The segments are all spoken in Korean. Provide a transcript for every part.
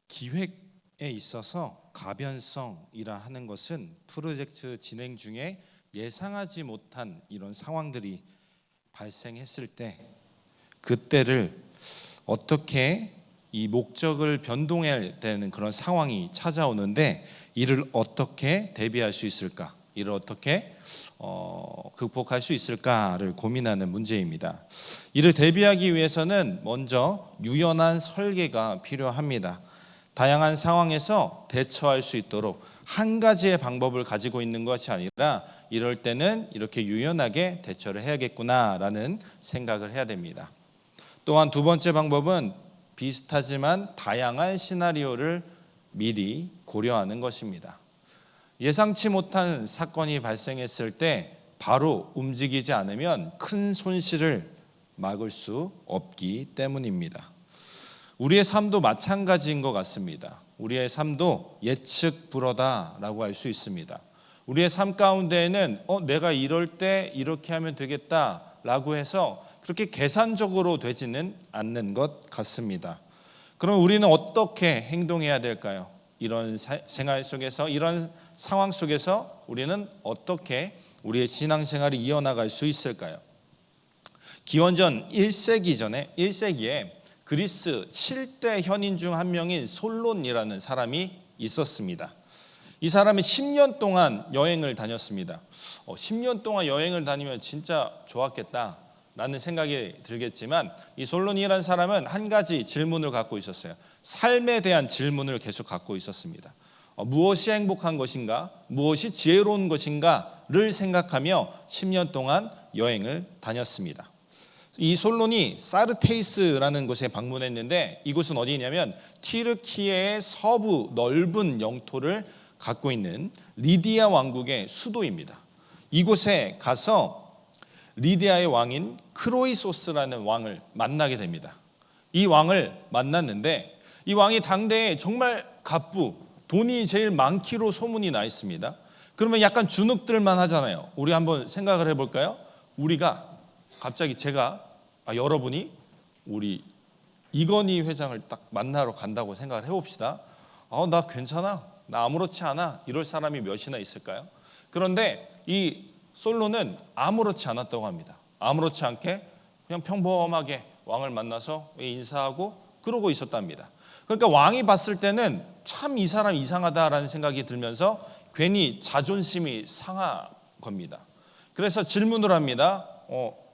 기획에 있어서 가변성이라 하는 것은 프로젝트 진행 중에 예상하지 못한 이런 상황들이 발생했을 때 그때를 어떻게 이 목적을 변동해야 되는 그런 상황이 찾아오는데 이를 어떻게 대비할 수 있을까? 이를 어떻게 극복할 수 있을까를 고민하는 문제입니다. 이를 대비하기 위해서는 먼저 유연한 설계가 필요합니다. 다양한 상황에서 대처할 수 있도록 한 가지의 방법을 가지고 있는 것이 아니라 이럴 때는 이렇게 유연하게 대처를 해야겠구나라는 생각을 해야 됩니다. 또한 두 번째 방법은 비슷하지만 다양한 시나리오를 미리 고려하는 것입니다. 예상치 못한 사건이 발생했을 때 바로 움직이지 않으면 큰 손실을 막을 수 없기 때문입니다. 우리의 삶도 마찬가지인 것 같습니다. 우리의 삶도 예측 불허다라고 할 수 있습니다. 우리의 삶 가운데에는 내가 이럴 때 이렇게 하면 되겠다라고 해서 그렇게 계산적으로 되지는 않는 것 같습니다. 그럼 우리는 어떻게 행동해야 될까요? 이런 생활 속에서, 이런 상황 속에서 우리는 어떻게 우리의 신앙생활을 이어나갈 수 있을까요? 기원전 1세기에 그리스 7대 현인 중 한 명인 솔론이라는 사람이 있었습니다. 이 사람이 10년 동안 여행을 다녔습니다. 10년 동안 여행을 다니면 진짜 좋았겠다라는 생각이 들겠지만 이 솔론이라는 사람은 한 가지 질문을 갖고 있었어요. 삶에 대한 질문을 계속 갖고 있었습니다. 무엇이 행복한 것인가? 무엇이 지혜로운 것인가를 생각하며 10년 동안 여행을 다녔습니다. 이 솔론이 사르테이스라는 곳에 방문했는데 이곳은 어디냐면 튀르키예의 서부 넓은 영토를 갖고 있는 리디아 왕국의 수도입니다. 이곳에 가서 리디아의 왕인 크로이소스라는 왕을 만나게 됩니다. 이 왕을 만났는데 이 왕이 당대에 정말 갑부, 돈이 제일 많기로 소문이 나 있습니다. 그러면 약간 주눅들만 하잖아요. 우리 한번 생각을 해볼까요? 우리가 갑자기 여러분이 우리 이건희 회장을 딱 만나러 간다고 생각을 해봅시다. 나 괜찮아, 나 아무렇지 않아, 이럴 사람이 몇이나 있을까요? 그런데 이 솔로는 아무렇지 않았다고 합니다. 아무렇지 않게 그냥 평범하게 왕을 만나서 인사하고 그러고 있었답니다. 그러니까 왕이 봤을 때는 참 이 사람 이상하다라는 생각이 들면서 괜히 자존심이 상한 겁니다. 그래서 질문을 합니다.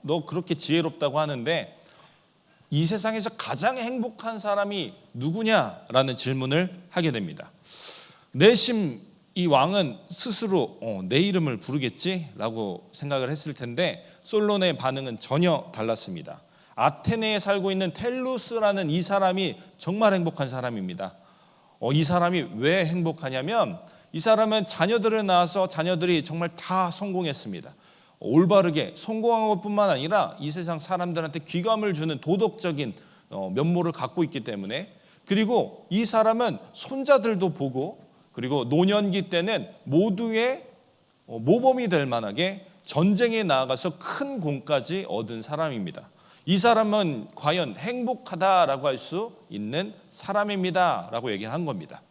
너 그렇게 지혜롭다고 하는데 이 세상에서 가장 행복한 사람이 누구냐라는 질문을 하게 됩니다. 내심 이 왕은 스스로 내 이름을 부르겠지라고 생각을 했을 텐데 솔론의 반응은 전혀 달랐습니다. 아테네에 살고 있는 텔루스라는 이 사람이 정말 행복한 사람입니다. 이 사람이 왜 행복하냐면 이 사람은 자녀들을 낳아서 자녀들이 정말 다 성공했습니다. 올바르게 성공한 것뿐만 아니라 이 세상 사람들한테 귀감을 주는 도덕적인 면모를 갖고 있기 때문에, 그리고 이 사람은 손자들도 보고 그리고 노년기 때는 모두의 모범이 될 만하게 전쟁에 나아가서 큰 공까지 얻은 사람입니다. 이 사람은 과연 행복하다라고 할 수 있는 사람입니다 라고 얘기한 겁니다.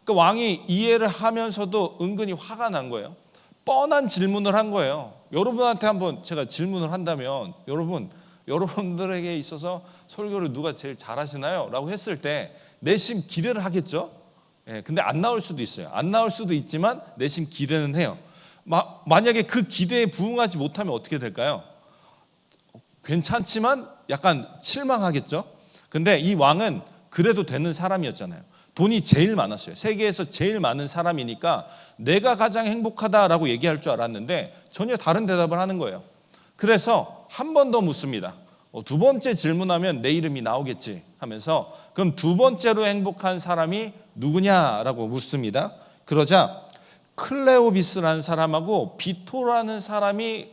그러니까 왕이 이해를 하면서도 은근히 화가 난 거예요. 뻔한 질문을 한 거예요. 여러분한테 한번 제가 질문을 한다면 여러분들에게 있어서 설교를 누가 제일 잘하시나요? 라고 했을 때 내심 기대를 하겠죠. 근데 안 나올 수도 있어요. 안 나올 수도 있지만 내심 기대는 해요. 만약에 그 기대에 부응하지 못하면 어떻게 될까요? 괜찮지만 약간 실망하겠죠. 근데 이 왕은 그래도 되는 사람이었잖아요. 돈이 제일 많았어요. 세계에서 제일 많은 사람이니까 내가 가장 행복하다라고 얘기할 줄 알았는데 전혀 다른 대답을 하는 거예요. 그래서 한 번 더 묻습니다. 두 번째 질문하면 내 이름이 나오겠지 하면서 그럼 두 번째로 행복한 사람이 누구냐라고 묻습니다. 그러자 클레오비스라는 사람하고 비토라는 사람이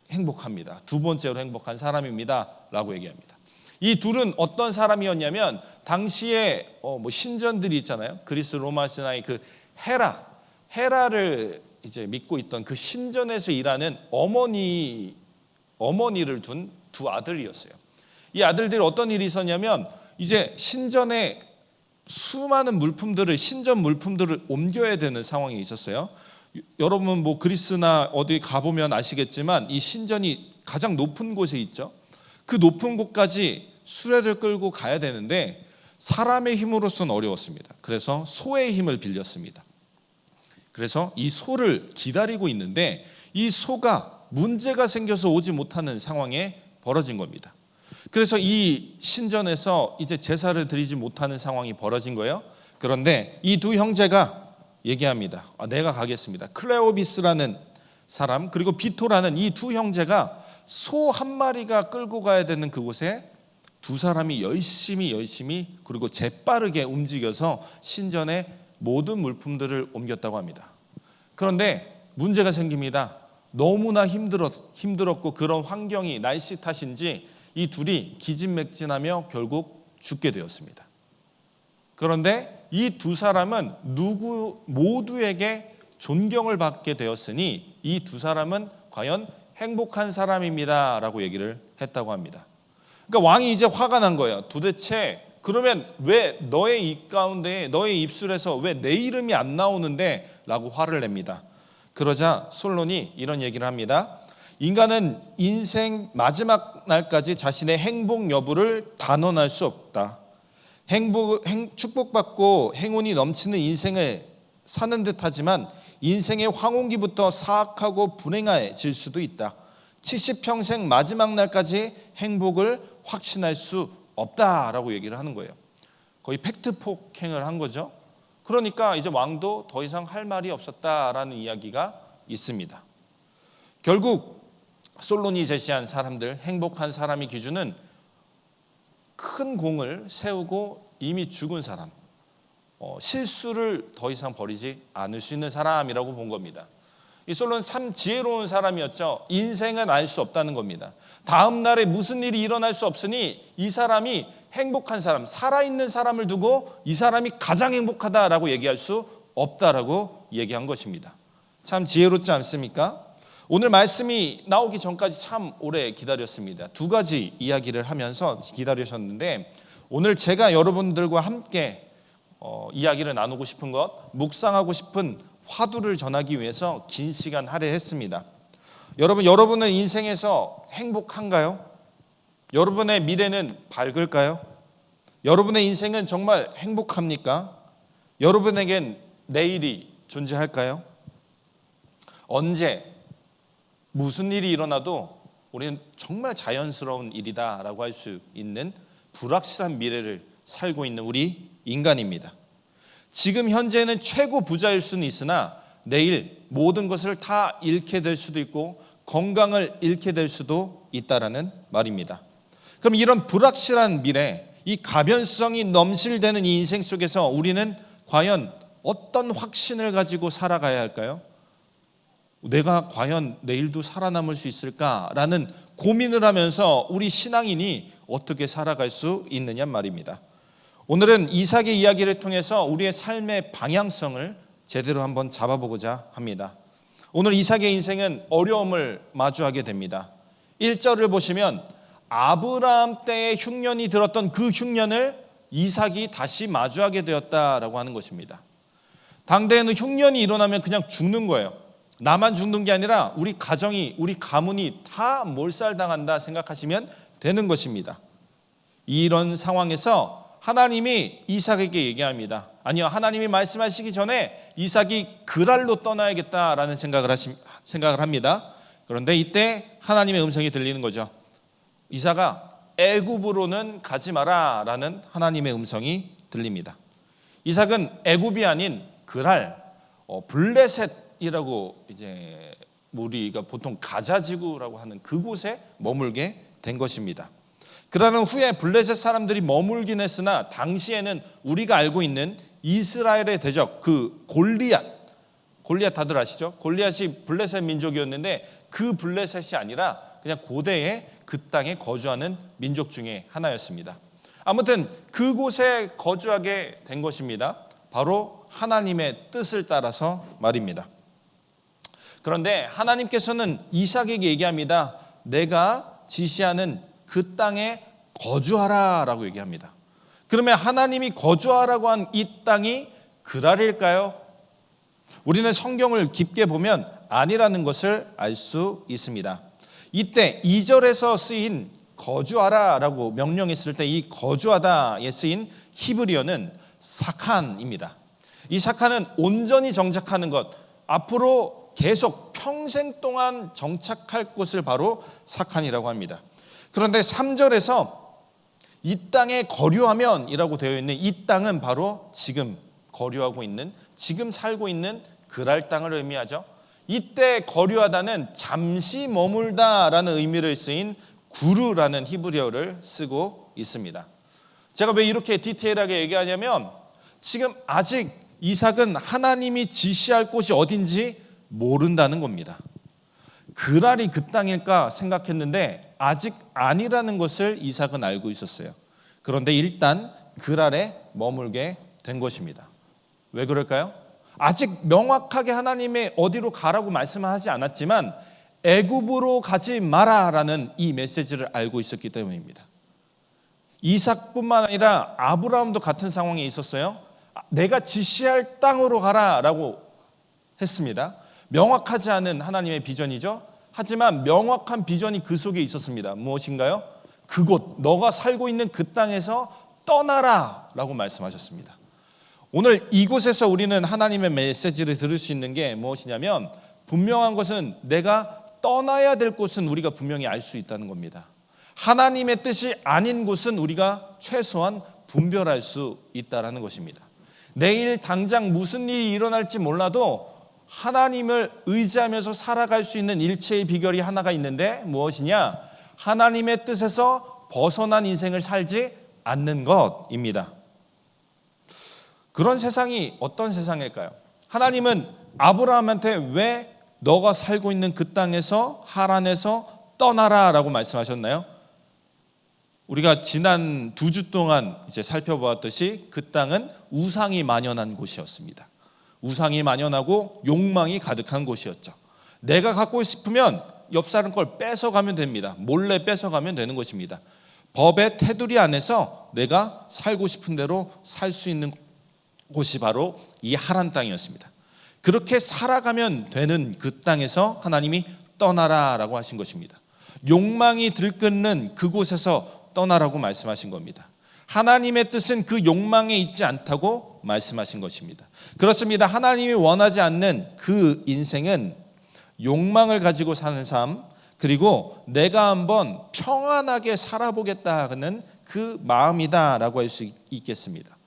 행복합니다. 두 번째로 행복한 사람입니다 라고 얘기합니다. 이 둘은 어떤 사람이었냐면 당시에 신전들이 있잖아요. 그리스 로마 신화의 그 헤라를 이제 믿고 있던 그 신전에서 일하는 어머니를 둔 두 아들이었어요. 이 아들들이 어떤 일이 있었냐면 이제 신전에 수많은 물품들을 신전 물품들을 옮겨야 되는 상황이 있었어요. 여러분 뭐 그리스나 어디 가보면 아시겠지만 이 신전이 가장 높은 곳에 있죠. 그 높은 곳까지 수레를 끌고 가야 되는데 사람의 힘으로서는 어려웠습니다. 그래서 소의 힘을 빌렸습니다. 그래서 이 소를 기다리고 있는데 이 소가 문제가 생겨서 오지 못하는 상황에 벌어진 겁니다. 그래서 이 신전에서 이제 제사를 드리지 못하는 상황이 벌어진 거예요. 그런데 이 두 형제가 얘기합니다. 내가 가겠습니다. 클레오비스라는 사람 그리고 비토라는 이 두 형제가 소 한 마리가 끌고 가야 되는 그곳에 두 사람이 열심히 그리고 재빠르게 움직여서 신전의 모든 물품들을 옮겼다고 합니다. 그런데 문제가 생깁니다. 너무나 힘들었고 그런 환경이 날씨 탓인지 이 둘이 기진맥진하며 결국 죽게 되었습니다. 그런데 이 두 사람은 모두에게 존경을 받게 되었으니 이 두 사람은 과연 행복한 사람입니다 라고 얘기를 했다고 합니다. 그러니까 왕이 이제 화가 난 거예요. 도대체 그러면 왜 너의 입 가운데 너의 입술에서 왜 내 이름이 안 나오는데 라고 화를 냅니다. 그러자 솔론이 이런 얘기를 합니다. 인간은 인생 마지막 날까지 자신의 행복 여부를 단언할 수 없다. 축복받고 행운이 넘치는 인생을 사는 듯하지만 인생의 황혼기부터 사악하고 불행해질 수도 있다. 70평생 마지막 날까지 행복을 확신할 수 없다라고 얘기를 하는 거예요. 거의 팩트 폭행을 한 거죠. 그러니까 이제 왕도 더 이상 할 말이 없었다라는 이야기가 있습니다. 결국 솔론이 제시한 사람들, 행복한 사람의 기준은 큰 공을 세우고 이미 죽은 사람, 실수를 더 이상 버리지 않을 수 있는 사람이라고 본 겁니다. 이 솔로는 참 지혜로운 사람이었죠. 인생은 알 수 없다는 겁니다. 다음 날에 무슨 일이 일어날 수 없으니 이 사람이 행복한 사람, 살아있는 사람을 두고 이 사람이 가장 행복하다라고 얘기할 수 없다라고 얘기한 것입니다. 참 지혜롭지 않습니까? 오늘 말씀이 나오기 전까지 참 오래 기다렸습니다. 두 가지 이야기를 하면서 기다리셨는데 오늘 제가 여러분들과 함께 이야기를 나누고 싶은 것, 묵상하고 싶은 화두를 전하기 위해서 긴 시간 할애했습니다. 여러분은 인생에서 행복한가요? 여러분의 미래는 밝을까요? 여러분의 인생은 정말 행복합니까? 여러분에겐 내일이 존재할까요? 언제 무슨 일이 일어나도 우리는 정말 자연스러운 일이다라고 할 수 있는 불확실한 미래를 살고 있는 우리 인간입니다. 지금 현재는 최고 부자일 수는 있으나 내일 모든 것을 다 잃게 될 수도 있고 건강을 잃게 될 수도 있다라는 말입니다. 그럼 이런 불확실한 미래, 이 가변성이 넘실대는 이 인생 속에서 우리는 과연 어떤 확신을 가지고 살아가야 할까요? 내가 과연 내일도 살아남을 수 있을까라는 고민을 하면서 우리 신앙인이 어떻게 살아갈 수 있느냐 말입니다. 오늘은 이삭의 이야기를 통해서 우리의 삶의 방향성을 제대로 한번 잡아보고자 합니다. 오늘 이삭의 인생은 어려움을 마주하게 됩니다. 1절을 보시면 아브라함 때의 흉년이 들었던 그 흉년을 이삭이 다시 마주하게 되었다라고 하는 것입니다. 당대에는 흉년이 일어나면 그냥 죽는 거예요. 나만 죽는 게 아니라 우리 가정이, 우리 가문이 다 몰살당한다 생각하시면 되는 것입니다. 이런 상황에서 하나님이 이삭에게 얘기합니다. 아니요, 하나님이 말씀하시기 전에 이삭이 그랄로 떠나야겠다라는 생각을 합니다. 그런데 이때 하나님의 음성이 들리는 거죠. 이삭아, 애굽으로는 가지 마라라는 하나님의 음성이 들립니다. 이삭은 애굽이 아닌 그랄, 블레셋이라고 이제 우리가 보통 가자지구라고 하는 그곳에 머물게 된 것입니다. 그러는 후에 블레셋 사람들이 머물긴 했으나 당시에는 우리가 알고 있는 이스라엘의 대적 그 골리앗 다들 아시죠? 골리앗이 블레셋 민족이었는데 그 블레셋이 아니라 그냥 고대의 그 땅에 거주하는 민족 중에 하나였습니다. 아무튼 그곳에 거주하게 된 것입니다. 바로 하나님의 뜻을 따라서 말입니다. 그런데 하나님께서는 이삭에게 얘기합니다. 내가 지시하는 그 땅에 거주하라 라고 얘기합니다. 그러면 하나님이 거주하라고 한 이 땅이 그랄일까요? 우리는 성경을 깊게 보면 아니라는 것을 알 수 있습니다. 이때 2절에서 쓰인 거주하라라고 명령했을 때 이 거주하다에 쓰인 히브리어는 사칸입니다. 이 사칸은 온전히 정착하는 것, 앞으로 계속 평생 동안 정착할 곳을 바로 사칸이라고 합니다. 그런데 3절에서 이 땅에 거류하면이라고 되어 있는 이 땅은 바로 지금 거류하고 있는, 지금 살고 있는 그랄 땅을 의미하죠. 이때 거류하다는 잠시 머물다라는 의미를 쓰인 구르라는 히브리어를 쓰고 있습니다. 제가 왜 이렇게 디테일하게 얘기하냐면 지금 아직 이삭은 하나님이 지시할 곳이 어딘지 모른다는 겁니다. 그랄이 그 땅일까 생각했는데 아직 아니라는 것을 이삭은 알고 있었어요. 그런데 일단 그랄에 머물게 된 것입니다. 왜 그럴까요? 아직 명확하게 하나님의 어디로 가라고 말씀하지 않았지만 애굽으로 가지 마라라는 이 메시지를 알고 있었기 때문입니다. 이삭뿐만 아니라 아브라함도 같은 상황에 있었어요. 내가 지시할 땅으로 가라라고 했습니다. 명확하지 않은 하나님의 비전이죠. 하지만 명확한 비전이 그 속에 있었습니다. 무엇인가요? 그곳, 너가 살고 있는 그 땅에서 떠나라라고 말씀하셨습니다. 오늘 이곳에서 우리는 하나님의 메시지를 들을 수 있는 게 무엇이냐면 분명한 것은 내가 떠나야 될 곳은 우리가 분명히 알 수 있다는 겁니다. 하나님의 뜻이 아닌 곳은 우리가 최소한 분별할 수 있다는 것입니다. 내일 당장 무슨 일이 일어날지 몰라도 하나님을 의지하면서 살아갈 수 있는 일체의 비결이 하나가 있는데 무엇이냐? 하나님의 뜻에서 벗어난 인생을 살지 않는 것입니다. 그런 세상이 어떤 세상일까요? 하나님은 아브라함한테 왜 너가 살고 있는 그 땅에서 하란에서 떠나라라고 말씀하셨나요? 우리가 지난 2주 동안 이제 살펴보았듯이 그 땅은 우상이 만연한 곳이었습니다. 우상이 만연하고 욕망이 가득한 곳이었죠. 내가 갖고 싶으면 옆 사람 걸 뺏어가면 됩니다. 몰래 뺏어가면 되는 것입니다. 법의 테두리 안에서 내가 살고 싶은 대로 살 수 있는 곳이 바로 이 하란 땅이었습니다. 그렇게 살아가면 되는 그 땅에서 하나님이 떠나라라고 하신 것입니다. 욕망이 들끓는 그곳에서 떠나라고 말씀하신 겁니다. 하나님의 뜻은 그 욕망에 있지 않다고 말씀하신 것입니다. 그렇습니다. 하나님이 원하지 않는 그 인생은 욕망을 가지고 사는 삶, 그리고 내가 한번 평안하게 살아보겠다는 그 마음이다라고 할 수 있겠습니다.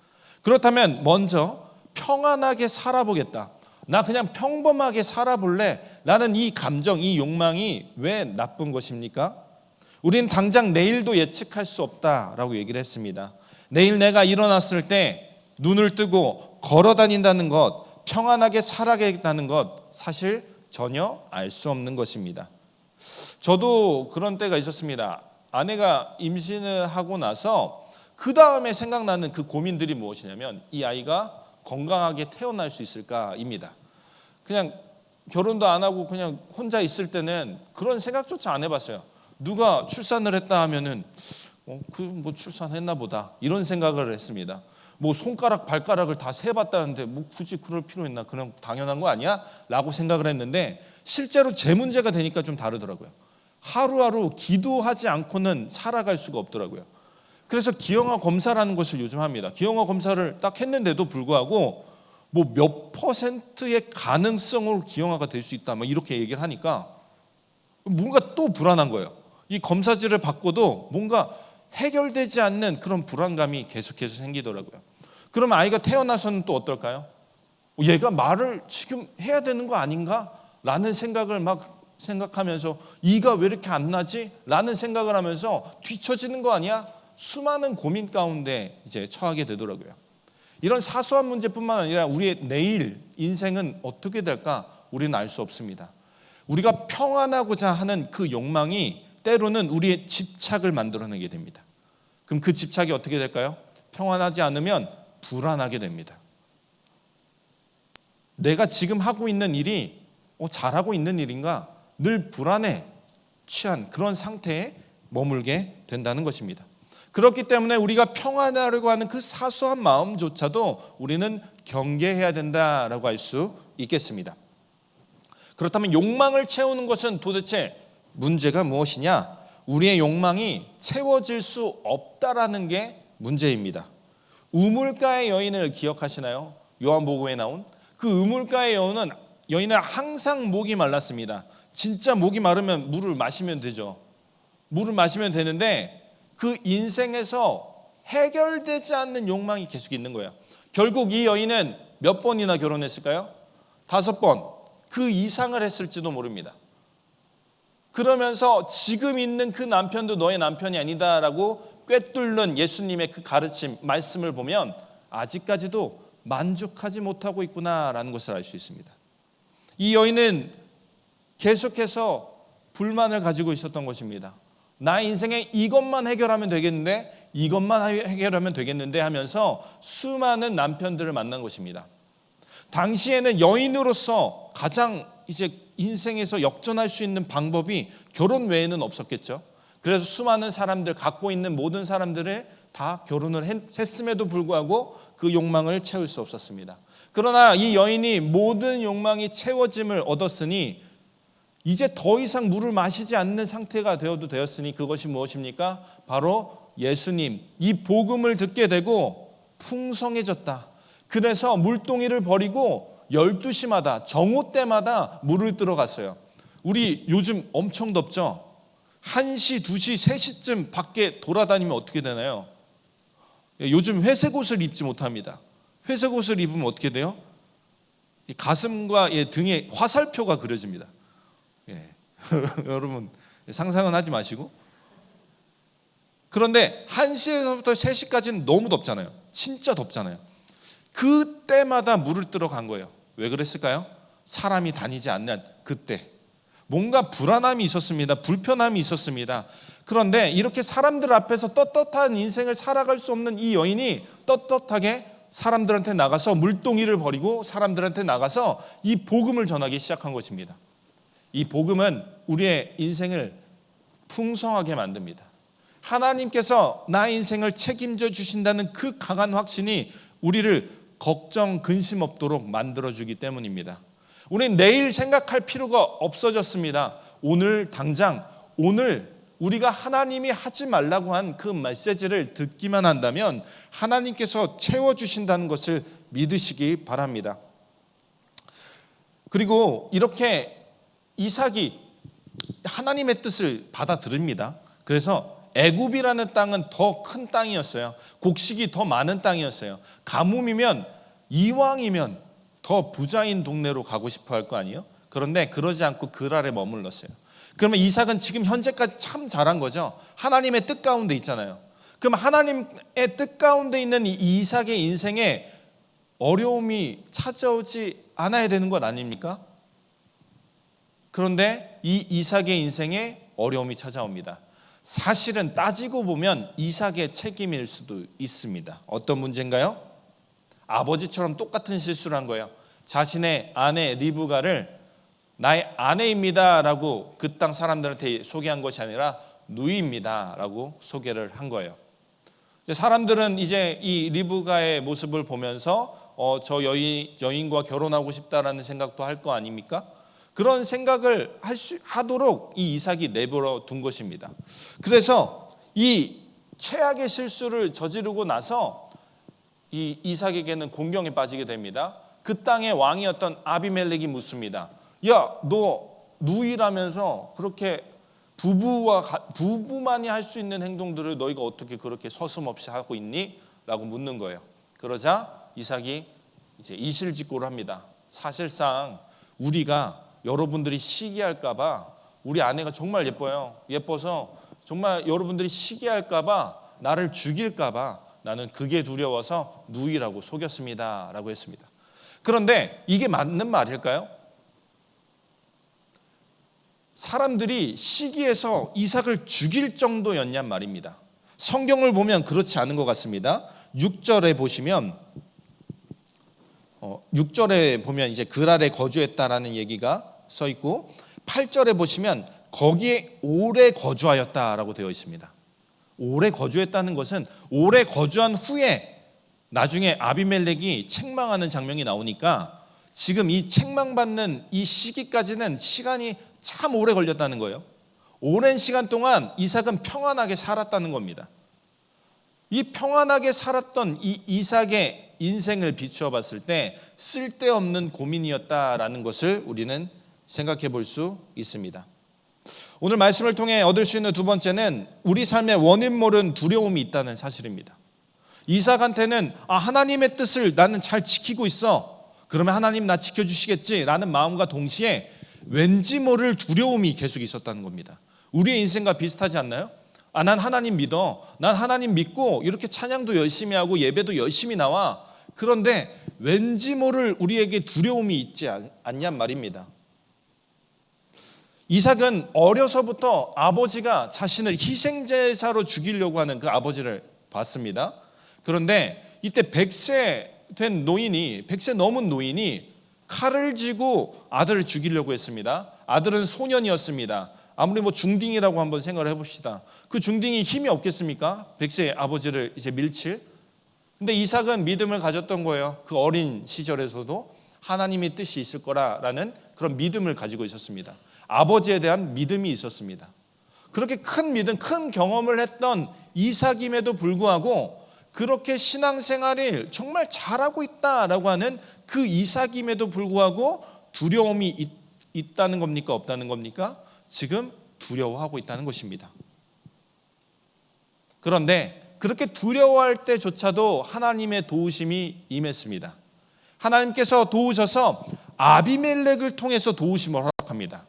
그렇다면 먼저 평안하게 살아보겠다, 나 그냥 평범하게 살아볼래 라는 이 감정, 이 욕망이 왜 나쁜 것입니까? 우리는 당장 내일도 예측할 수 없다라고 얘기를 했습니다. 내일 내가 일어났을 때 눈을 뜨고 걸어 다닌다는 것, 평안하게 살아가겠다는 것 사실 전혀 알 수 없는 것입니다. 저도 그런 때가 있었습니다. 아내가 임신을 하고 나서 그 다음에 생각나는 그 고민들이 무엇이냐면 이 아이가 건강하게 태어날 수 있을까입니다. 그냥 결혼도 안 하고 그냥 혼자 있을 때는 그런 생각조차 안 해봤어요. 누가 출산을 했다 하면은 뭐 출산했나 보다 이런 생각을 했습니다. 뭐 손가락 발가락을 다 세봤다는데 뭐 굳이 그럴 필요 있나, 그냥 당연한 거 아니야? 라고 생각을 했는데 실제로 제 문제가 되니까 좀 다르더라고요. 하루하루 기도하지 않고는 살아갈 수가 없더라고요. 그래서 기형아 검사라는 것을 요즘 합니다. 기형아 검사를 딱 했는데도 불구하고 뭐 몇 %의 가능성으로 기형아가 될 수 있다 막 이렇게 얘기를 하니까 뭔가 또 불안한 거예요. 이 검사지를 받고도 뭔가 해결되지 않는 그런 불안감이 계속해서 생기더라고요. 그럼 아이가 태어나서는 또 어떨까요? 얘가 말을 지금 해야 되는 거 아닌가? 라는 생각을 막 생각하면서 이가 왜 이렇게 안 나지? 라는 생각을 하면서 뒤처지는 거 아니야? 수많은 고민 가운데 이제 처하게 되더라고요. 이런 사소한 문제뿐만 아니라 우리의 내일 인생은 어떻게 될까? 우리는 알 수 없습니다. 우리가 평안하고자 하는 그 욕망이 때로는 우리의 집착을 만들어내게 됩니다. 그럼 그 집착이 어떻게 될까요? 평안하지 않으면 불안하게 됩니다. 내가 지금 하고 있는 일이 잘하고 있는 일인가? 늘 불안에 취한 그런 상태에 머물게 된다는 것입니다. 그렇기 때문에 우리가 평안하려고 하는 그 사소한 마음조차도 우리는 경계해야 된다라고 할 수 있겠습니다. 그렇다면 욕망을 채우는 것은 도대체 문제가 무엇이냐? 우리의 욕망이 채워질 수 없다라는 게 문제입니다. 우물가의 여인을 기억하시나요? 요한복음에 나온 그 우물가의 여인은 항상 목이 말랐습니다. 진짜 목이 마르면 물을 마시면 되죠. 물을 마시면 되는데 그 인생에서 해결되지 않는 욕망이 계속 있는 거예요. 결국 이 여인은 몇 번이나 결혼했을까요? 5번. 그 이상을 했을지도 모릅니다. 그러면서 지금 있는 그 남편도 너의 남편이 아니다라고 꿰뚫는 예수님의 그 가르침, 말씀을 보면 아직까지도 만족하지 못하고 있구나라는 것을 알 수 있습니다. 이 여인은 계속해서 불만을 가지고 있었던 것입니다. 나의 인생에 이것만 해결하면 되겠는데, 이것만 해결하면 되겠는데 하면서 수많은 남편들을 만난 것입니다. 당시에는 여인으로서 가장 이제 인생에서 역전할 수 있는 방법이 결혼 외에는 없었겠죠. 그래서 수많은 사람들, 갖고 있는 모든 사람들을 다 결혼을 했음에도 불구하고 그 욕망을 채울 수 없었습니다. 그러나 이 여인이 모든 욕망이 채워짐을 얻었으니 이제 더 이상 물을 마시지 않는 상태가 되었으니 그것이 무엇입니까? 바로 예수님, 이 복음을 듣게 되고 풍성해졌다. 그래서 물동이를 버리고 12시마다 정오 때마다 물을 들어갔어요. 우리 요즘 엄청 덥죠? 1시, 2시, 3시쯤 밖에 돌아다니면 어떻게 되나요? 요즘 회색 옷을 입지 못합니다. 회색 옷을 입으면 어떻게 돼요? 가슴과 등에 화살표가 그려집니다. 여러분 상상은 하지 마시고. 그런데 1시에서부터 3시까지는 너무 덥잖아요. 진짜 덥잖아요. 그때마다 물을 들어간 거예요. 왜 그랬을까요? 사람이 다니지 않는 그때 뭔가 불안함이 있었습니다. 불편함이 있었습니다. 그런데 이렇게 사람들 앞에서 떳떳한 인생을 살아갈 수 없는 이 여인이 떳떳하게 사람들한테 나가서 물동이를 버리고 사람들한테 나가서 이 복음을 전하기 시작한 것입니다. 이 복음은 우리의 인생을 풍성하게 만듭니다. 하나님께서 나의 인생을 책임져 주신다는 그 강한 확신이 우리를 걱정, 근심 없도록 만들어주기 때문입니다. 우리는 내일 생각할 필요가 없어졌습니다. 오늘 당장, 오늘 우리가 하나님이 하지 말라고 한 그 메시지를 듣기만 한다면 하나님께서 채워주신다는 것을 믿으시기 바랍니다. 그리고 이렇게 이삭이 하나님의 뜻을 받아들입니다. 그래서 애굽이라는 땅은 더 큰 땅이었어요. 곡식이 더 많은 땅이었어요. 가뭄이면 이왕이면 더 부자인 동네로 가고 싶어 할 거 아니에요? 그런데 그러지 않고 그랄에 머물렀어요. 그러면 이삭은 지금 현재까지 참 잘한 거죠. 하나님의 뜻 가운데 있잖아요. 그럼 하나님의 뜻 가운데 있는 이 이삭의 인생에 어려움이 찾아오지 않아야 되는 것 아닙니까? 그런데 이 이삭의 인생에 어려움이 찾아옵니다. 사실은 따지고 보면 이삭의 책임일 수도 있습니다. 어떤 문제인가요? 아버지처럼 똑같은 실수를 한 거예요. 자신의 아내 리브가를 나의 아내입니다 라고 그 땅 사람들한테 소개한 것이 아니라 누이입니다 라고 소개를 한 거예요. 사람들은 이제 이 리브가의 모습을 보면서 저 여인과 결혼하고 싶다라는 생각도 할 거 아닙니까? 그런 생각을 하도록 이 이삭이 내버려 둔 것입니다. 그래서 이 최악의 실수를 저지르고 나서 이 이삭에게는 공경에 빠지게 됩니다. 그 땅의 왕이었던 아비멜렉이 묻습니다. 야, 너 누이라면서 그렇게 부부만이 할 수 있는 행동들을 너희가 어떻게 그렇게 서슴없이 하고 있니? 라고 묻는 거예요. 그러자 이삭이 이제 이실직고를 합니다. 사실상 우리가 여러분들이 시기할까 봐, 우리 아내가 정말 예뻐요. 예뻐서 정말 여러분들이 시기할까 봐, 나를 죽일까 봐 나는 그게 두려워서 누이라고 속였습니다 라고 했습니다. 그런데 이게 맞는 말일까요? 사람들이 시기해서 이삭을 죽일 정도였냔 말입니다. 성경을 보면 그렇지 않은 것 같습니다. 6절에 보시면 6절에 보면 이제 그랄에 거주했다라는 얘기가 써 있고 8절에 보시면 거기에 오래 거주하였다라고 되어 있습니다. 오래 거주했다는 것은 오래 거주한 후에 나중에 아비멜렉이 책망하는 장면이 나오니까 지금 이 책망받는 이 시기까지는 시간이 참 오래 걸렸다는 거예요. 오랜 시간 동안 이삭은 평안하게 살았다는 겁니다. 이 평안하게 살았던 이 이삭의 인생을 비추어 봤을 때 쓸데없는 고민이었다라는 것을 우리는 생각해 볼 수 있습니다. 오늘 말씀을 통해 얻을 수 있는 두 번째는 우리 삶에 원인 모른 두려움이 있다는 사실입니다. 이삭한테는 하나님의 뜻을 나는 잘 지키고 있어. 그러면 하나님 나 지켜주시겠지라는 마음과 동시에 왠지 모를 두려움이 계속 있었다는 겁니다. 우리의 인생과 비슷하지 않나요? 난 하나님 믿어. 난 하나님 믿고 이렇게 찬양도 열심히 하고 예배도 열심히 나와. 그런데 왠지 모를 우리에게 두려움이 있지 않냔 말입니다. 이삭은 어려서부터 아버지가 자신을 희생제사로 죽이려고 하는 그 아버지를 봤습니다. 그런데 이때 100세 된 노인이 100세 넘은 노인이 칼을 쥐고 아들을 죽이려고 했습니다. 아들은 소년이었습니다. 아무리 중딩이라고 한번 생각을 해봅시다. 그 중딩이 힘이 없겠습니까? 100세 아버지를 이제 밀칠. 근데 이삭은 믿음을 가졌던 거예요. 그 어린 시절에서도 하나님의 뜻이 있을 거라는 그런 믿음을 가지고 있었습니다. 아버지에 대한 믿음이 있었습니다. 그렇게 큰 믿음, 큰 경험을 했던 이삭임에도 불구하고 그렇게 신앙생활을 정말 잘하고 있다라고 하는 그 이삭임에도 불구하고 두려움이 있다는 겁니까? 없다는 겁니까? 지금 두려워하고 있다는 것입니다. 그런데 그렇게 두려워할 때조차도 하나님의 도우심이 임했습니다. 하나님께서 도우셔서 아비멜렉을 통해서 도우심을 허락합니다.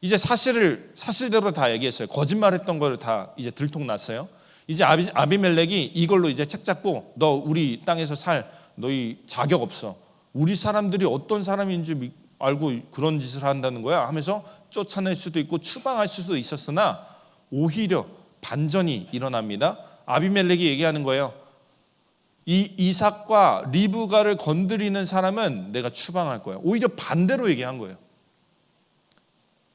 이제 사실대로 다 얘기했어요. 거짓말했던 걸 다 이제 들통났어요. 이제 아비멜렉이 이걸로 이제 책 잡고 너 우리 땅에서 살 너희 자격 없어. 우리 사람들이 어떤 사람인지 알고 그런 짓을 한다는 거야 하면서 쫓아낼 수도 있고 추방할 수도 있었으나 오히려 반전이 일어납니다. 아비멜렉이 얘기하는 거예요. 이 이삭과 리브가를 건드리는 사람은 내가 추방할 거야. 오히려 반대로 얘기한 거예요.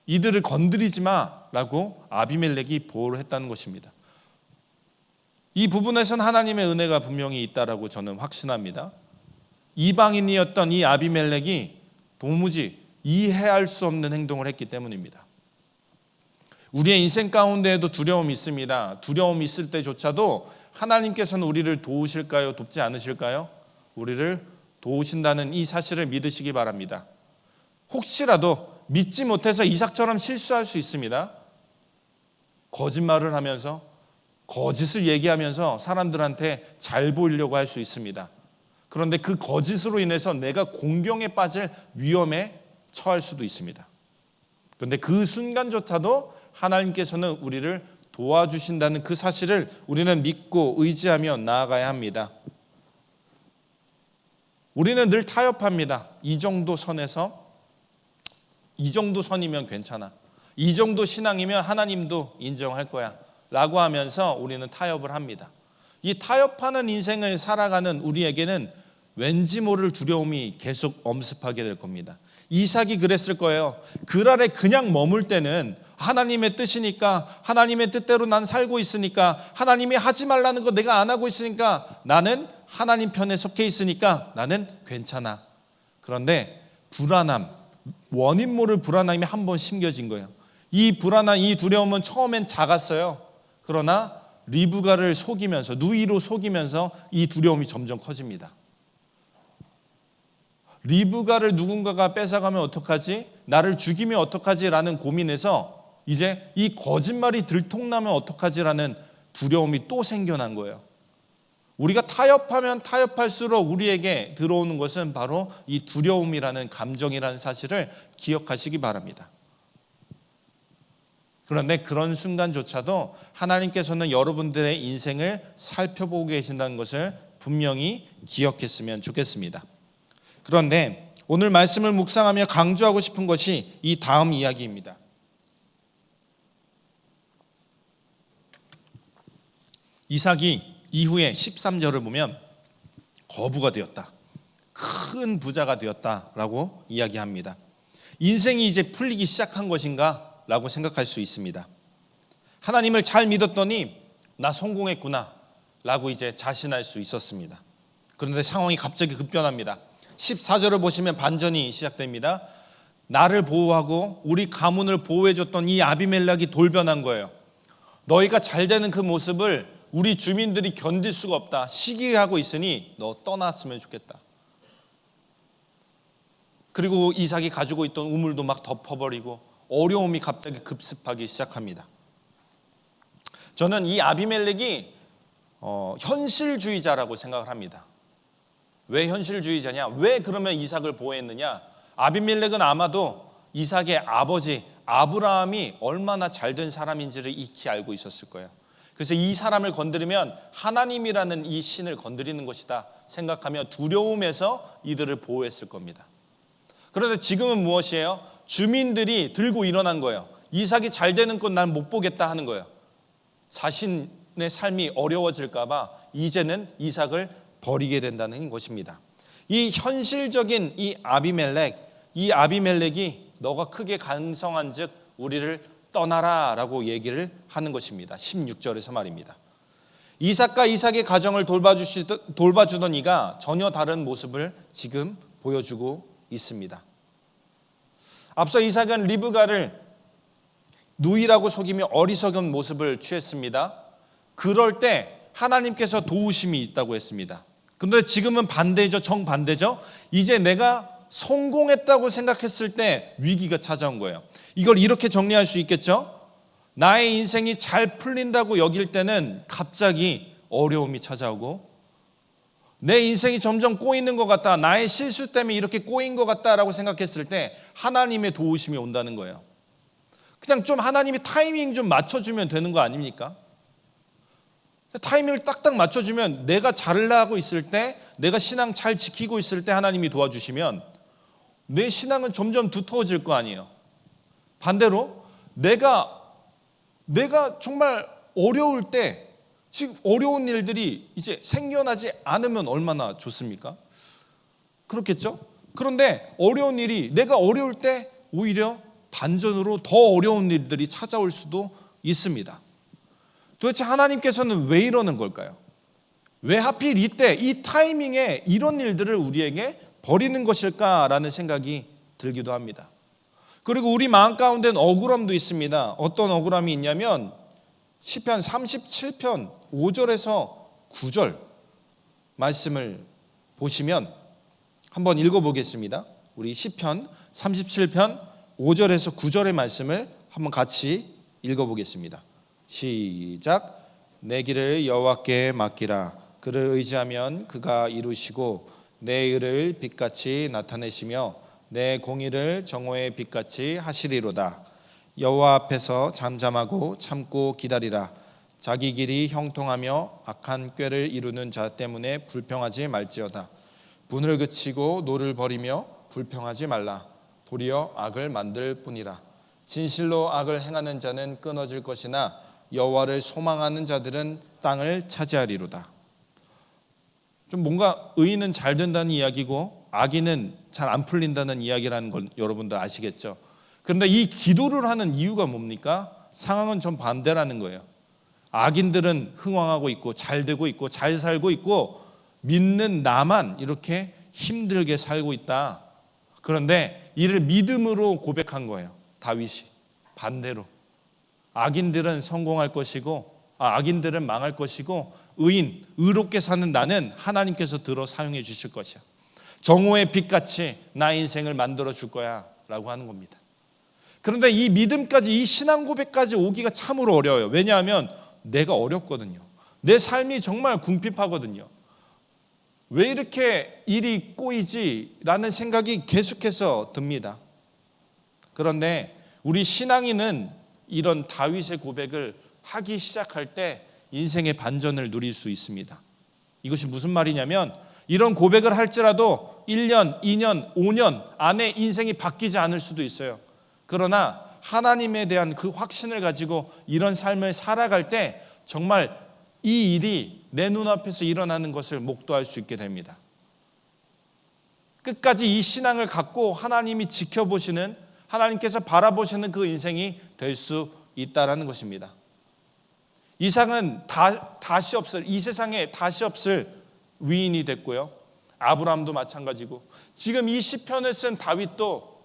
이들을 건드리지 마라고 아비멜렉이 보호를 했다는 것입니다. 이 부분에서는 하나님의 은혜가 분명히 있다라고 저는 확신합니다. 이방인이었던 이 아비멜렉이 도무지 이해할 수 없는 행동을 했기 때문입니다. 우리의 인생 가운데에도 두려움이 있습니다. 두려움이 있을 때조차도 하나님께서는 우리를 도우실까요? 돕지 않으실까요? 우리를 도우신다는 이 사실을 믿으시기 바랍니다. 혹시라도 믿지 못해서 이삭처럼 실수할 수 있습니다. 거짓말을 하면서 거짓을 얘기하면서 사람들한테 잘 보이려고 할 수 있습니다. 그런데 그 거짓으로 인해서 내가 공경에 빠질 위험에 처할 수도 있습니다. 그런데 그 순간조차도 하나님께서는 우리를 도와주신다는 그 사실을 우리는 믿고 의지하며 나아가야 합니다. 우리는 늘 타협합니다. 이 정도 선에서 이 정도 선이면 괜찮아. 이 정도 신앙이면 하나님도 인정할 거야 라고 하면서 우리는 타협을 합니다. 이 타협하는 인생을 살아가는 우리에게는 왠지 모를 두려움이 계속 엄습하게 될 겁니다. 이삭이 그랬을 거예요. 그 아래 그냥 머물 때는 하나님의 뜻이니까 하나님의 뜻대로 난 살고 있으니까 하나님이 하지 말라는 거 내가 안 하고 있으니까 나는 하나님 편에 속해 있으니까 나는 괜찮아. 그런데 불안함, 원인 모를 불안함이 한번 심겨진 거예요. 이 불안한 이 두려움은 처음엔 작았어요. 그러나 리브가를 속이면서 누이로 속이면서 이 두려움이 점점 커집니다. 리브가를 누군가가 뺏어가면 어떡하지? 나를 죽이면 어떡하지? 라는 고민에서 이제 이 거짓말이 들통나면 어떡하지라는 두려움이 또 생겨난 거예요. 우리가 타협하면 타협할수록 우리에게 들어오는 것은 바로 이 두려움이라는 감정이라는 사실을 기억하시기 바랍니다. 그런데 그런 순간조차도 하나님께서는 여러분들의 인생을 살펴보고 계신다는 것을 분명히 기억했으면 좋겠습니다. 그런데 오늘 말씀을 묵상하며 강조하고 싶은 것이 이 다음 이야기입니다. 이삭이 이후에 13절을 보면 거부가 되었다. 큰 부자가 되었다라고 이야기합니다. 인생이 이제 풀리기 시작한 것인가? 라고 생각할 수 있습니다. 하나님을 잘 믿었더니 나 성공했구나 라고 이제 자신할 수 있었습니다. 그런데 상황이 갑자기 급변합니다. 14절을 보시면 반전이 시작됩니다. 나를 보호하고 우리 가문을 보호해줬던 이 아비멜렉이 돌변한 거예요. 너희가 잘 되는 그 모습을 우리 주민들이 견딜 수가 없다. 시기하고 있으니 너 떠났으면 좋겠다. 그리고 이삭이 가지고 있던 우물도 막 덮어버리고 어려움이 갑자기 급습하기 시작합니다. 저는 이 아비멜렉이 현실주의자라고 생각을 합니다. 왜 현실주의자냐? 왜 그러면 이삭을 보호했느냐? 아비멜렉은 아마도 이삭의 아버지 아브라함이 얼마나 잘된 사람인지를 익히 알고 있었을 거예요. 그래서 이 사람을 건드리면 하나님이라는 이 신을 건드리는 것이다 생각하며 두려움에서 이들을 보호했을 겁니다. 그런데 지금은 무엇이에요? 주민들이 들고 일어난 거예요. 이삭이 잘 되는 건 난 못 보겠다 하는 거예요. 자신의 삶이 어려워질까 봐 이제는 이삭을 버리게 된다는 것입니다. 이 현실적인 이 아비멜렉이 너가 크게 강성한 즉 우리를 떠나라 라고 얘기를 하는 것입니다. 16절에서 말입니다. 이삭과 이삭의 가정을 돌봐주던 이가 전혀 다른 모습을 지금 보여주고 있습니다. 앞서 이삭은 리브가를 누이라고 속이며 어리석은 모습을 취했습니다. 그럴 때 하나님께서 도우심이 있다고 했습니다. 그런데 지금은 반대죠. 정반대죠. 이제 내가 성공했다고 생각했을 때 위기가 찾아온 거예요. 이걸 이렇게 정리할 수 있겠죠? 나의 인생이 잘 풀린다고 여길 때는 갑자기 어려움이 찾아오고, 내 인생이 점점 꼬이는 것 같다, 나의 실수 때문에 이렇게 꼬인 것 같다라고 생각했을 때 하나님의 도우심이 온다는 거예요. 그냥 좀 하나님이 타이밍 좀 맞춰주면 되는 거 아닙니까? 타이밍을 딱딱 맞춰주면 내가 잘 나가고 있을 때, 내가 신앙 잘 지키고 있을 때 하나님이 도와주시면 내 신앙은 점점 두터워질 거 아니에요. 반대로 내가 정말 어려울 때, 지금 어려운 일들이 이제 생겨나지 않으면 얼마나 좋습니까? 그렇겠죠? 그런데 어려운 일이, 내가 어려울 때 오히려 반전으로 더 어려운 일들이 찾아올 수도 있습니다. 도대체 하나님께서는 왜 이러는 걸까요? 왜 하필 이때 이 타이밍에 이런 일들을 우리에게 버리는 것일까라는 생각이 들기도 합니다. 그리고 우리 마음 가운데는 억울함도 있습니다. 어떤 억울함이 있냐면 시편 37편 5절에서 9절 말씀을 보시면 한번 읽어보겠습니다. 우리 시편 37편 5절에서 9절의 말씀을 한번 같이 읽어보겠습니다. 시작. 내 길을 여호와께 맡기라. 그를 의지하면 그가 이루시고 내 의를 빛같이 나타내시며 내 공의를 정오의 빛같이 하시리로다. 여호와 앞에서 잠잠하고 참고 기다리라. 자기 길이 형통하며 악한 꾀를 이루는 자 때문에 불평하지 말지어다. 분을 그치고 노를 버리며 불평하지 말라. 도리어 악을 만들 뿐이라. 진실로 악을 행하는 자는 끊어질 것이나 여호와를 소망하는 자들은 땅을 차지하리로다. 좀 뭔가 의인은 잘 된다는 이야기고 악인은 잘 안 풀린다는 이야기라는 걸 여러분들 아시겠죠? 그런데 이 기도를 하는 이유가 뭡니까? 상황은 좀 반대라는 거예요. 악인들은 흥왕하고 있고 잘 되고 있고 잘 살고 있고 믿는 나만 이렇게 힘들게 살고 있다. 그런데 이를 믿음으로 고백한 거예요. 다윗이 반대로 악인들은 성공할 것이고 악인들은 망할 것이고 의롭게 사는 나는 하나님께서 들어 사용해 주실 것이야. 정오의 빛같이 나의 인생을 만들어 줄 거야 라고 하는 겁니다. 그런데 이 믿음까지, 이 신앙 고백까지 오기가 참으로 어려워요. 왜냐하면 내가 어렵거든요. 내 삶이 정말 궁핍하거든요. 왜 이렇게 일이 꼬이지? 라는 생각이 계속해서 듭니다. 그런데 우리 신앙인은 이런 다윗의 고백을 하기 시작할 때 인생의 반전을 누릴 수 있습니다. 이것이 무슨 말이냐면 이런 고백을 할지라도 1년, 2년, 5년 안에 인생이 바뀌지 않을 수도 있어요. 그러나 하나님에 대한 그 확신을 가지고 이런 삶을 살아갈 때 정말 이 일이 내 눈앞에서 일어나는 것을 목도할 수 있게 됩니다. 끝까지 이 신앙을 갖고 하나님이 지켜보시는, 하나님께서 바라보시는 그 인생이 될 수 있다라는 것입니다. 이삭은 다시 없을, 이 세상에 다시 없을 위인이 됐고요. 아브라함도 마찬가지고, 지금 이 시편을 쓴 다윗도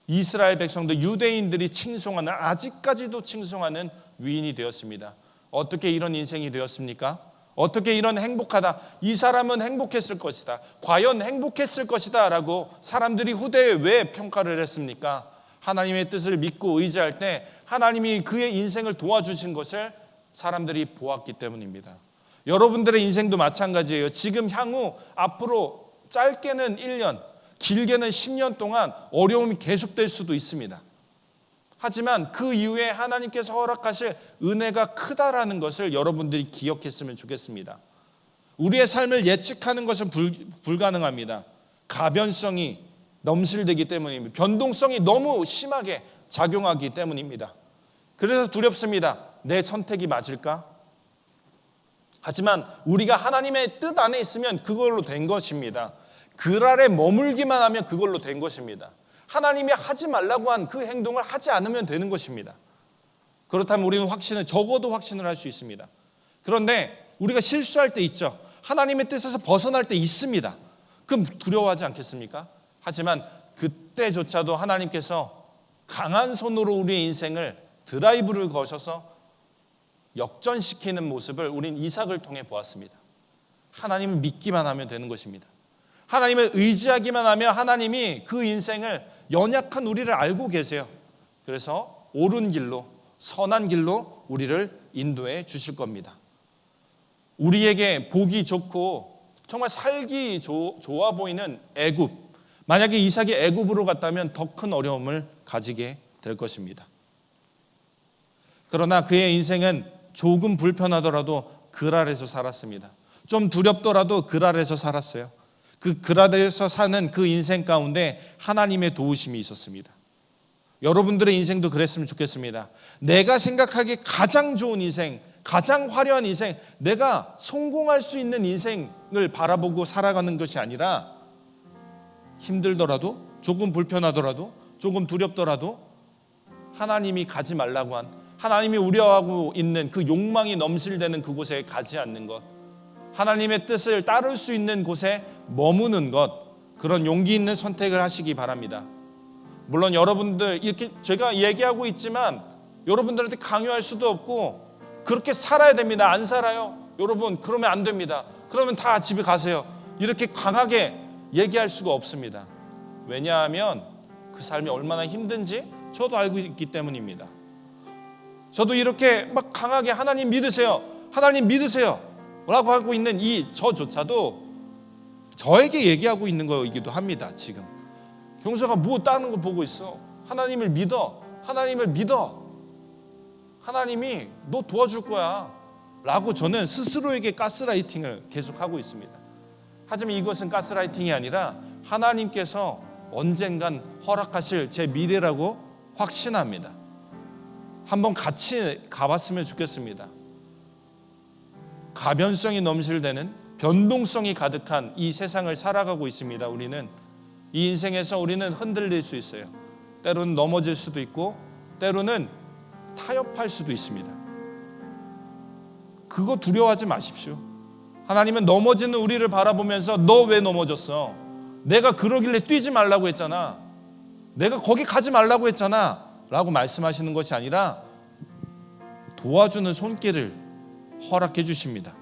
이스라엘 백성들, 유대인들이 칭송하는, 아직까지도 칭송하는 위인이 되었습니다. 어떻게 이런 인생이 되었습니까? 어떻게 이런 행복하다, 이 사람은 행복했을 것이다, 과연 행복했을 것이다 라고 사람들이 후대에 왜 평가를 했습니까? 하나님의 뜻을 믿고 의지할 때 하나님이 그의 인생을 도와주신 것을 사람들이 보았기 때문입니다. 여러분들의 인생도 마찬가지예요. 지금 향후 앞으로 짧게는 1년, 길게는 10년 동안 어려움이 계속될 수도 있습니다. 하지만 그 이후에 하나님께서 허락하실 은혜가 크다라는 것을 여러분들이 기억했으면 좋겠습니다. 우리의 삶을 예측하는 것은 불가능합니다. 가변성이 넘실되기 때문입니다. 변동성이 너무 심하게 작용하기 때문입니다. 그래서 두렵습니다. 내 선택이 맞을까? 하지만 우리가 하나님의 뜻 안에 있으면 그걸로 된 것입니다. 그 아래 머물기만 하면 그걸로 된 것입니다. 하나님이 하지 말라고 한 그 행동을 하지 않으면 되는 것입니다. 그렇다면 우리는 적어도 확신을 할 수 있습니다. 그런데 우리가 실수할 때 있죠. 하나님의 뜻에서 벗어날 때 있습니다. 그럼 두려워하지 않겠습니까? 하지만 그때조차도 하나님께서 강한 손으로 우리의 인생을 드라이브를 거셔서 역전시키는 모습을 우린 이삭을 통해 보았습니다. 하나님을 믿기만 하면 되는 것입니다. 하나님을 의지하기만 하면 하나님이 그 인생을, 연약한 우리를 알고 계세요. 그래서 옳은 길로, 선한 길로 우리를 인도해 주실 겁니다. 우리에게 보기 좋고 정말 살기 좋아 보이는 애굽, 만약에 이삭이 애굽으로 갔다면 더 큰 어려움을 가지게 될 것입니다. 그러나 그의 인생은 조금 불편하더라도 그 아래서 살았습니다. 좀 두렵더라도 그 아래서 살았어요. 그 아래서 사는 그 인생 가운데 하나님의 도우심이 있었습니다. 여러분들의 인생도 그랬으면 좋겠습니다. 내가 생각하기에 가장 좋은 인생, 가장 화려한 인생, 내가 성공할 수 있는 인생을 바라보고 살아가는 것이 아니라 힘들더라도, 조금 불편하더라도, 조금 두렵더라도 하나님이 가지 말라고 한, 하나님이 우려하고 있는 그 욕망이 넘실대는 그곳에 가지 않는 것, 하나님의 뜻을 따를 수 있는 곳에 머무는 것, 그런 용기 있는 선택을 하시기 바랍니다. 물론 여러분들, 이렇게 제가 얘기하고 있지만 여러분들한테 강요할 수도 없고 그렇게 살아야 됩니다. 안 살아요? 여러분, 그러면 안 됩니다. 그러면 다 집에 가세요. 이렇게 강하게 얘기할 수가 없습니다. 왜냐하면 그 삶이 얼마나 힘든지 저도 알고 있기 때문입니다. 저도 이렇게 막 강하게 하나님 믿으세요, 하나님 믿으세요 라고 하고 있는 이 저조차도 저에게 얘기하고 있는 거이기도 합니다. 지금 형사가 뭐 다른 거 보고 있어? 하나님을 믿어, 하나님을 믿어, 하나님이 너 도와줄 거야 라고 저는 스스로에게 가스라이팅을 계속하고 있습니다. 하지만 이것은 가스라이팅이 아니라 하나님께서 언젠간 허락하실 제 미래라고 확신합니다. 한번 같이 가봤으면 좋겠습니다. 가변성이 넘실대는, 변동성이 가득한 이 세상을 살아가고 있습니다. 우리는 이 인생에서 우리는 흔들릴 수 있어요. 때로는 넘어질 수도 있고 때로는 타협할 수도 있습니다. 그거 두려워하지 마십시오. 하나님은 넘어지는 우리를 바라보면서 너 왜 넘어졌어? 내가 그러길래 뛰지 말라고 했잖아, 내가 거기 가지 말라고 했잖아 라고 말씀하시는 것이 아니라 도와주는 손길을 허락해 주십니다.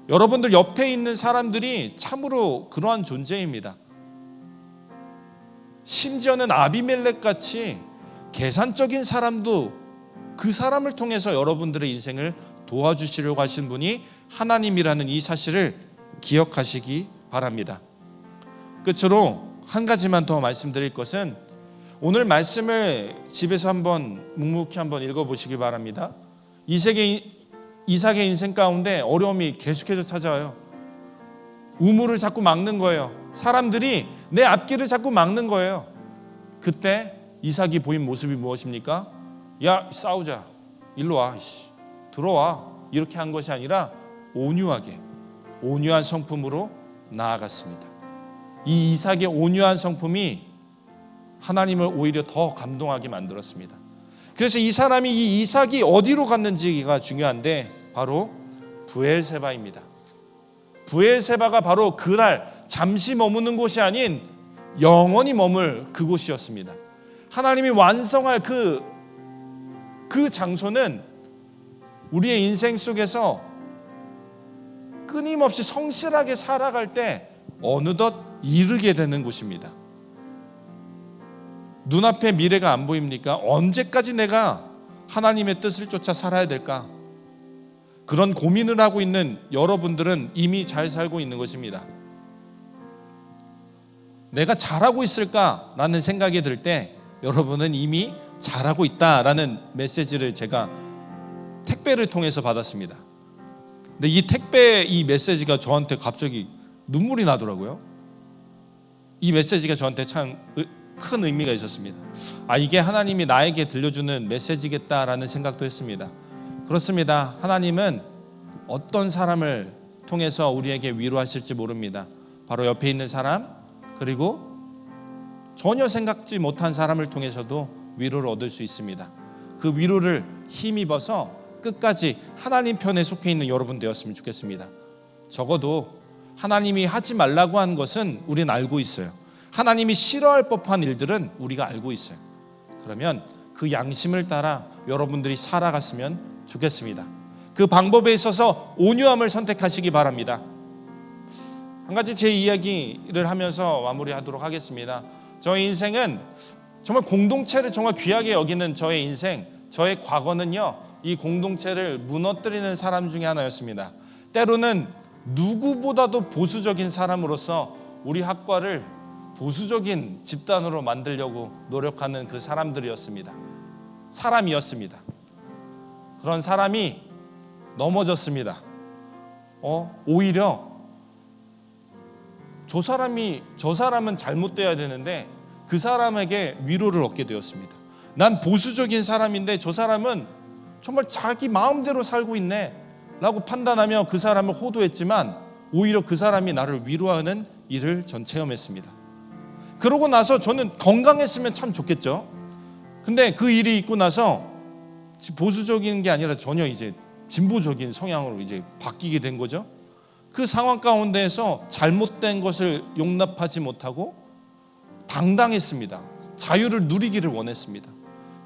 여러분들 옆에 있는 사람들이 참으로 그러한 존재입니다. 심지어는 아비멜렉 같이 계산적인 사람도 그 사람을 통해서 여러분들의 인생을 도와주시려고 하신 분이 하나님이라는 이 사실을 기억하시기 바랍니다. 끝으로 한 가지만 더 말씀드릴 것은, 오늘 말씀을 집에서 한번 묵묵히 한번 읽어보시기 바랍니다. 이삭의 인생 가운데 어려움이 계속해서 찾아와요. 우물을 자꾸 막는 거예요. 사람들이 내 앞길을 자꾸 막는 거예요. 그때 이삭이 보인 모습이 무엇입니까? 야, 싸우자, 일로 와, 들어와, 이렇게 한 것이 아니라 온유한 성품으로 나아갔습니다. 이 이삭의 온유한 성품이 하나님을 오히려 더 감동하게 만들었습니다. 그래서 이 사람이 이 이삭이 어디로 갔는지가 중요한데 바로 브엘세바입니다. 브엘세바가 바로 그날 잠시 머무는 곳이 아닌 영원히 머물 그곳이었습니다. 하나님이 완성할 그 장소는 우리의 인생 속에서 끊임없이 성실하게 살아갈 때 어느덧 이르게 되는 곳입니다. 눈앞에 미래가 안 보입니까? 언제까지 내가 하나님의 뜻을 쫓아 살아야 될까? 그런 고민을 하고 있는 여러분들은 이미 잘 살고 있는 것입니다. 내가 잘하고 있을까라는 생각이 들 때 여러분은 이미 잘하고 있다라는 메시지를 제가 택배를 통해서 받았습니다. 근데 이 택배 이 메시지가 저한테 갑자기 눈물이 나더라고요. 이 메시지가 저한테 참 큰 의미가 있었습니다. 이게 하나님이 나에게 들려주는 메시지겠다라는 생각도 했습니다. 그렇습니다. 하나님은 어떤 사람을 통해서 우리에게 위로하실지 모릅니다. 바로 옆에 있는 사람, 그리고 전혀 생각지 못한 사람을 통해서도 위로를 얻을 수 있습니다. 그 위로를 힘입어서 끝까지 하나님 편에 속해 있는 여러분 되었으면 좋겠습니다. 적어도 하나님이 하지 말라고 한 것은 우리는 알고 있어요. 하나님이 싫어할 법한 일들은 우리가 알고 있어요. 그러면 그 양심을 따라 여러분들이 살아갔으면 좋겠습니다. 그 방법에 있어서 온유함을 선택하시기 바랍니다. 한 가지 제 이야기를 하면서 마무리하도록 하겠습니다. 저의 인생은 정말 공동체를 정말 귀하게 여기는 저의 인생, 저의 과거는요, 이 공동체를 무너뜨리는 사람 중에 하나였습니다. 때로는 누구보다도 보수적인 사람으로서 우리 학과를 보수적인 집단으로 만들려고 노력하는 그 사람이었습니다. 그런 사람이 넘어졌습니다. 오히려 저 사람은 잘못돼야 되는데 그 사람에게 위로를 얻게 되었습니다. 난 보수적인 사람인데 저 사람은 정말 자기 마음대로 살고 있네 라고 판단하며 그 사람을 호도했지만 오히려 그 사람이 나를 위로하는 일을 전 체험했습니다. 그러고 나서 저는 건강했으면 참 좋겠죠. 근데 그 일이 있고 나서 보수적인 게 아니라 전혀 이제 진보적인 성향으로 이제 바뀌게 된 거죠. 그 상황 가운데에서 잘못된 것을 용납하지 못하고 당당했습니다. 자유를 누리기를 원했습니다.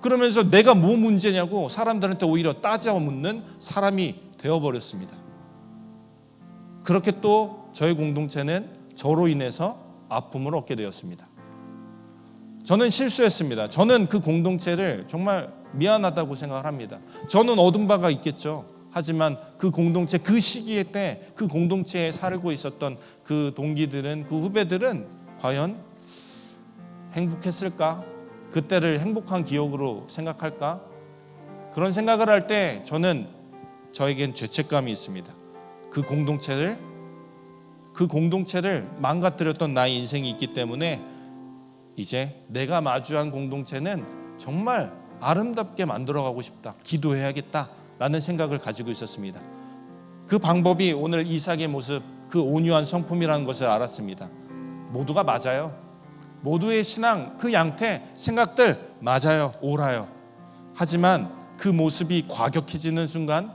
그러면서 내가 뭐 문제냐고 사람들한테 오히려 따져 묻는 사람이 되어버렸습니다. 그렇게 또 저희 공동체는 저로 인해서 아픔을 얻게 되었습니다. 저는 실수했습니다. 저는 그 공동체를 정말 미안하다고 생각을 합니다. 저는 얻은 바가 있겠죠. 하지만 그 공동체, 그 시기에 때 그 공동체에 살고 있었던 그 동기들은, 그 후배들은 과연 행복했을까? 그때를 행복한 기억으로 생각할까? 그런 생각을 할 때 저는 저에겐 죄책감이 있습니다. 그 공동체를 망가뜨렸던 나의 인생이 있기 때문에 이제 내가 마주한 공동체는 정말 아름답게 만들어가고 싶다, 기도해야겠다라는 생각을 가지고 있었습니다. 그 방법이 오늘 이삭의 모습, 그 온유한 성품이라는 것을 알았습니다. 모두가 맞아요. 모두의 신앙, 그 양태, 생각들 맞아요, 옳아요. 하지만 그 모습이 과격해지는 순간,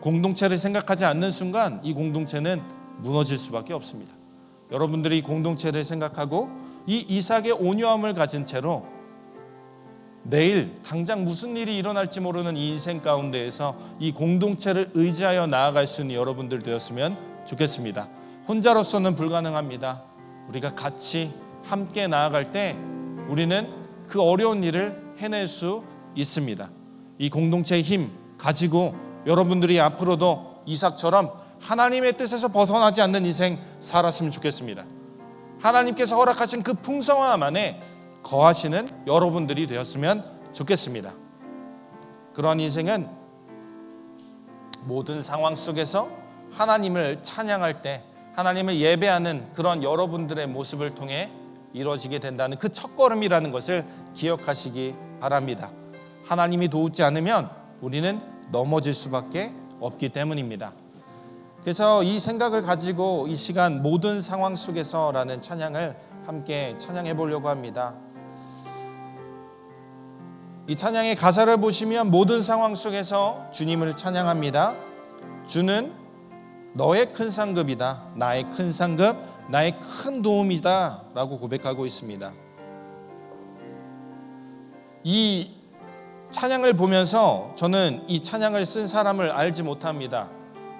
공동체를 생각하지 않는 순간 이 공동체는 무너질 수밖에 없습니다. 여러분들이 공동체를 생각하고 이 이삭의 온유함을 가진 채로 내일 당장 무슨 일이 일어날지 모르는 이 인생 가운데에서 이 공동체를 의지하여 나아갈 수 있는 여러분들 되었으면 좋겠습니다. 혼자로서는 불가능합니다. 우리가 같이 함께 나아갈 때 우리는 그 어려운 일을 해낼 수 있습니다. 이 공동체의 힘 가지고 여러분들이 앞으로도 이삭처럼 하나님의 뜻에서 벗어나지 않는 인생 살았으면 좋겠습니다. 하나님께서 허락하신 그 풍성함 안에 거하시는 여러분들이 되었으면 좋겠습니다. 그런 인생은 모든 상황 속에서 하나님을 찬양할 때, 하나님을 예배하는 그런 여러분들의 모습을 통해 이루어지게 된다는 그 첫걸음이라는 것을 기억하시기 바랍니다. 하나님이 도우지 않으면 우리는 넘어질 수밖에 없기 때문입니다. 그래서 이 생각을 가지고 이 시간 모든 상황 속에서라는 찬양을 함께 찬양해 보려고 합니다. 이 찬양의 가사를 보시면 모든 상황 속에서 주님을 찬양합니다. 주는 너의 큰 상급이다. 나의 큰 상급, 나의 큰 도움이다 라고 고백하고 있습니다. 이 찬양을 보면서 저는 이 찬양을 쓴 사람을 알지 못합니다.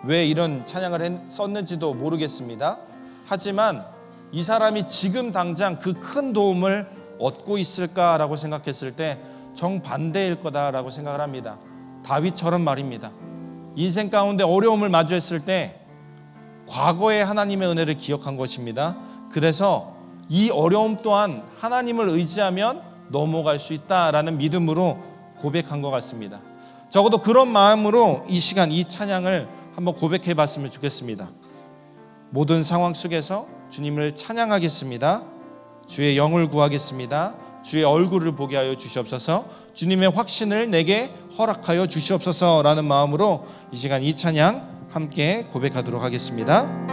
왜 이런 찬양을 썼는지도 모르겠습니다. 하지만 이 사람이 지금 당장 그 큰 도움을 얻고 있을까라고 생각했을 때 정반대일 거다라고 생각을 합니다. 다윗처럼 말입니다. 인생 가운데 어려움을 마주했을 때 과거의 하나님의 은혜를 기억한 것입니다. 그래서 이 어려움 또한 하나님을 의지하면 넘어갈 수 있다라는 믿음으로 고백한 것 같습니다. 적어도 그런 마음으로 이 시간 이 찬양을 한번 고백해 봤으면 좋겠습니다. 모든 상황 속에서 주님을 찬양하겠습니다. 주의 영을 구하겠습니다. 주의 얼굴을 보게 하여 주시옵소서. 주님의 확신을 내게 허락하여 주시옵소서 라는 마음으로 이 시간 이 찬양 함께 고백하도록 하겠습니다.